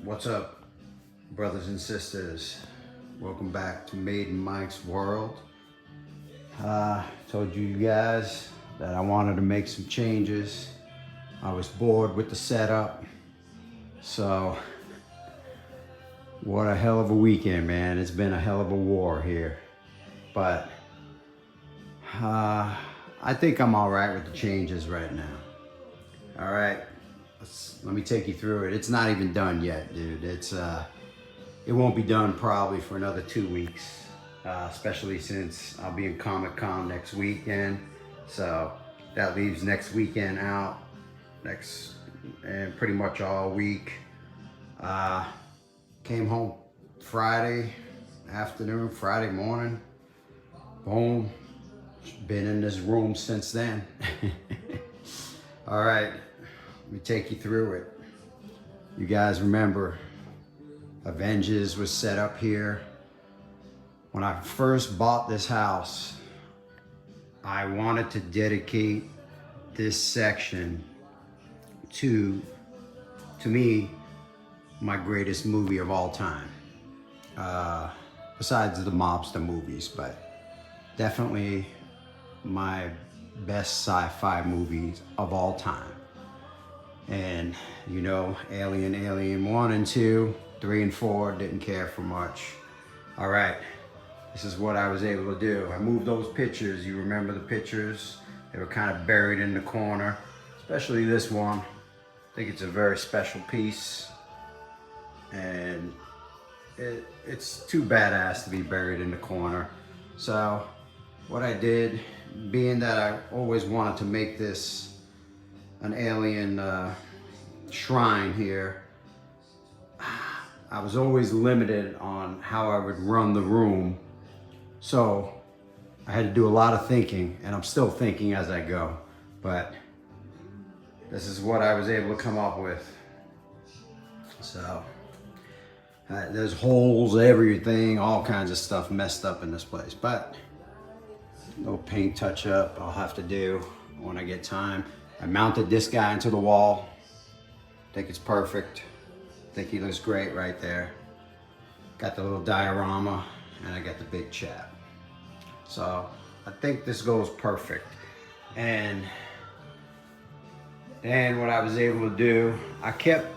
What's up, brothers and sisters? Welcome back to Made in Mike's World. Told you guys that I wanted to make some changes. I was bored with the setup. So, what a hell of a weekend, man. It's been a hell of a war here. But, I think I'm all right with the changes right now. All right. Let me take you through it. It's not even done yet, dude. It won't be done probably for another 2 weeks, especially since I'll be in Comic-Con next weekend. So that leaves next weekend out, and pretty much all week. Came home Friday afternoon, Friday morning. Boom. Been in this room since then. All right. Let me take you through it. You guys remember Avengers was set up here. When I first bought this house, I wanted to dedicate this section to me, my greatest movie of all time. Besides the mobster movies, but definitely my best sci-fi movies of all time. And you know, Alien 1 and 2, 3 and 4, didn't care for much. All right, this is what I was able to do. I moved those pictures. You remember the pictures? They were kind of buried in the corner, especially this one. I think it's a very special piece. And it's too badass to be buried in the corner. So what I did, being that I always wanted to make this an alien shrine here, I was always limited on how I would run the room. So I had to do a lot of thinking, and I'm still thinking as I go, but this is what I was able to come up with. So there's holes, everything, all kinds of stuff messed up in this place, but no paint touch up I'll have to do when I get time. I mounted this guy into the wall. I think it's perfect. I think he looks great right there. Got the little diorama, and I got the big chap. So I think this goes perfect. And then what I was able to do, I kept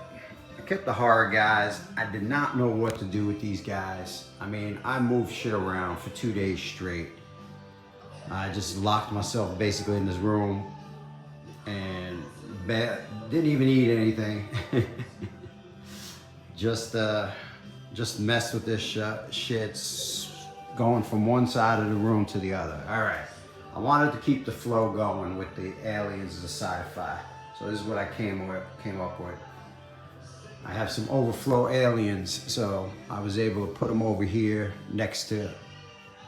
the horror guys. I did not know what to do with these guys. I mean, I moved shit around for 2 days straight. I just locked myself basically in this room and didn't even eat anything. just messed with this shit, going from one side of the room to the other. All right, I wanted to keep the flow going with the aliens, the sci-fi. So this is what I came up with. I have some overflow aliens, so I was able to put them over here next to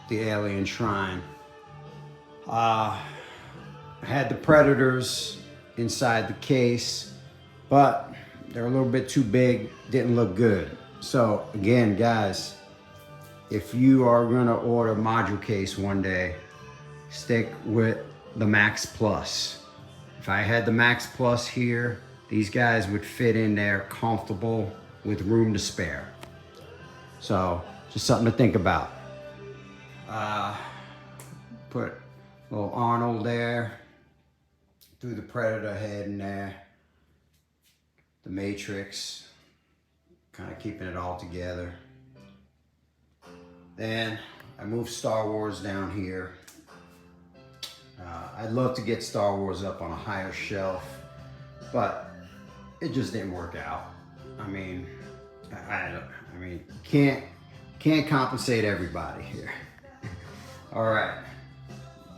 the alien shrine. I had the Predators inside the case, but they're a little bit too big, didn't look good. So again, guys, if you are gonna order module case one day, stick with the Max Plus. If I had the Max Plus here, these guys would fit in there comfortable with room to spare. So just something to think about. Put a little Arnold there, threw the Predator head in there, the Matrix, kind of keeping it all together. Then I moved Star Wars down here. I'd love to get Star Wars up on a higher shelf, but it just didn't work out. I mean, can't compensate everybody here. All right.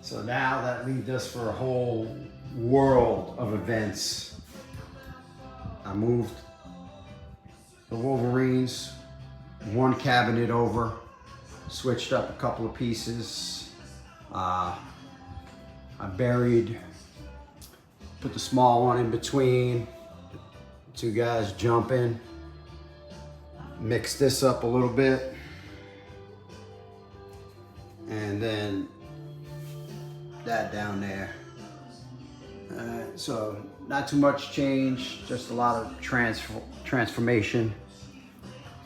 So now that leaves us for a whole world of events. I moved the Wolverines one cabinet over, switched up a couple of pieces. I put the small one in between, two guys jumping, mixed this up a little bit, and then that down there. So not too much change, just a lot of transformation.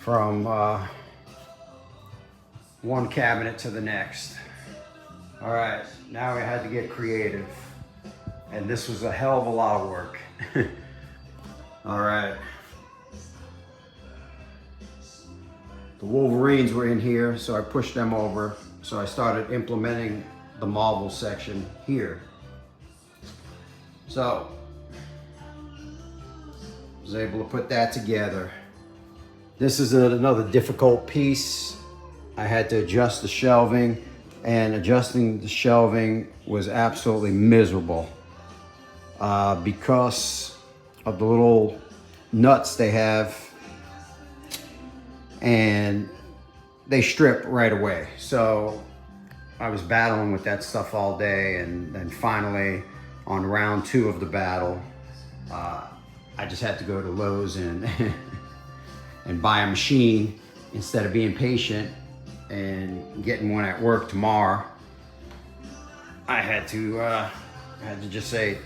from one cabinet to the next. All right, now we had to get creative. And this was a hell of a lot of work. All right. The Wolverines were in here, so I pushed them over. So I started implementing the Marvel section here. So, I was able to put that together. This is another difficult piece. I had to adjust the shelving, and adjusting the shelving was absolutely miserable because of the little nuts they have, and they strip right away. So I was battling with that stuff all day, and then finally on round 2 of the battle, I just had to go to Lowe's and and buy a machine instead of being patient and getting one at work tomorrow. I had to just say,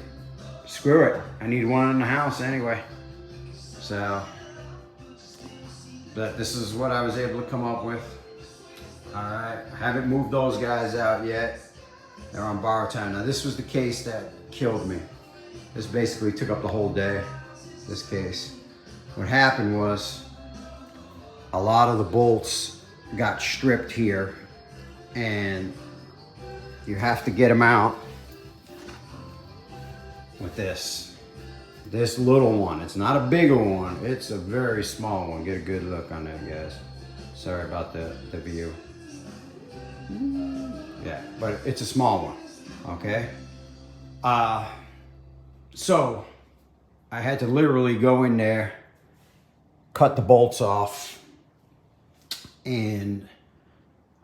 screw it. I need one in the house anyway. So, but this is what I was able to come up with. All right, I haven't moved those guys out yet. They're on borrow time. Now this was the case that killed me. This basically took up the whole day, this case. What happened was a lot of the bolts got stripped here, and you have to get them out with this little one. It's not a bigger one, it's a very small one. Get a good look on that, guys. Sorry about the view. Yeah, but it's a small one, okay? So I had to literally go in there, cut the bolts off, and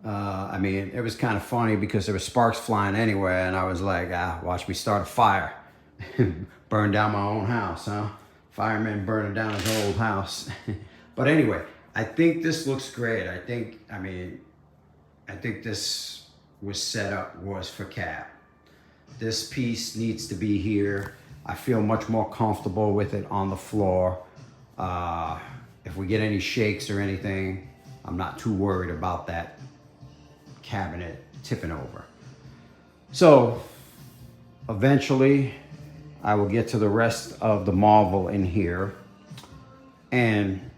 I mean, it was kind of funny because there were sparks flying anywhere, and I was like, watch me start a fire. Burn down my own house, huh? Fireman burning down his old house. But anyway, I think this looks great. I think this was for Cap. This piece needs to be here. I feel much more comfortable with it on the floor. If we get any shakes or anything, I'm not too worried about that cabinet tipping over. So eventually I will get to the rest of the Marvel in here, and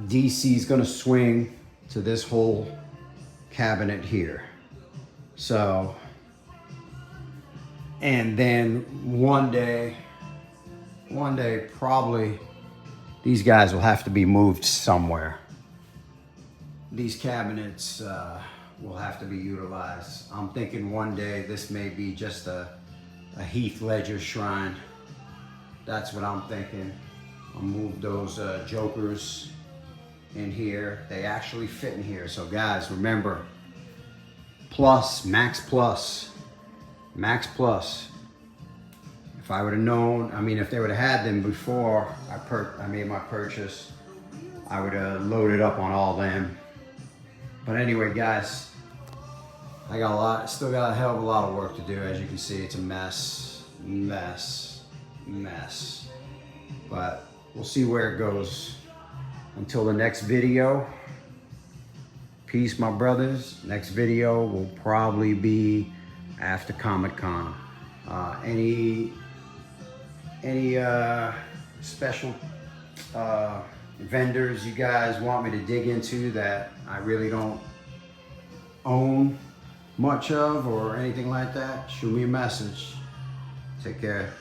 DC is gonna swing to this whole cabinet here. So, and then one day probably these guys will have to be moved somewhere. These cabinets will have to be utilized. I'm thinking one day this may be just a Heath Ledger shrine. That's what I'm thinking. I'll move those jokers in here. They actually fit in here. So guys, remember, Max Plus. If I would have known, I mean, if they would have had them before I made my purchase, I would have loaded up on all them. But anyway, guys, still got a hell of a lot of work to do. As you can see, it's a mess. But we'll see where it goes. Until the next video, peace, my brothers. Next video will probably be after Comic-Con. Any special vendors you guys want me to dig into that I really don't own much of or anything like that, shoot me a message. Take care.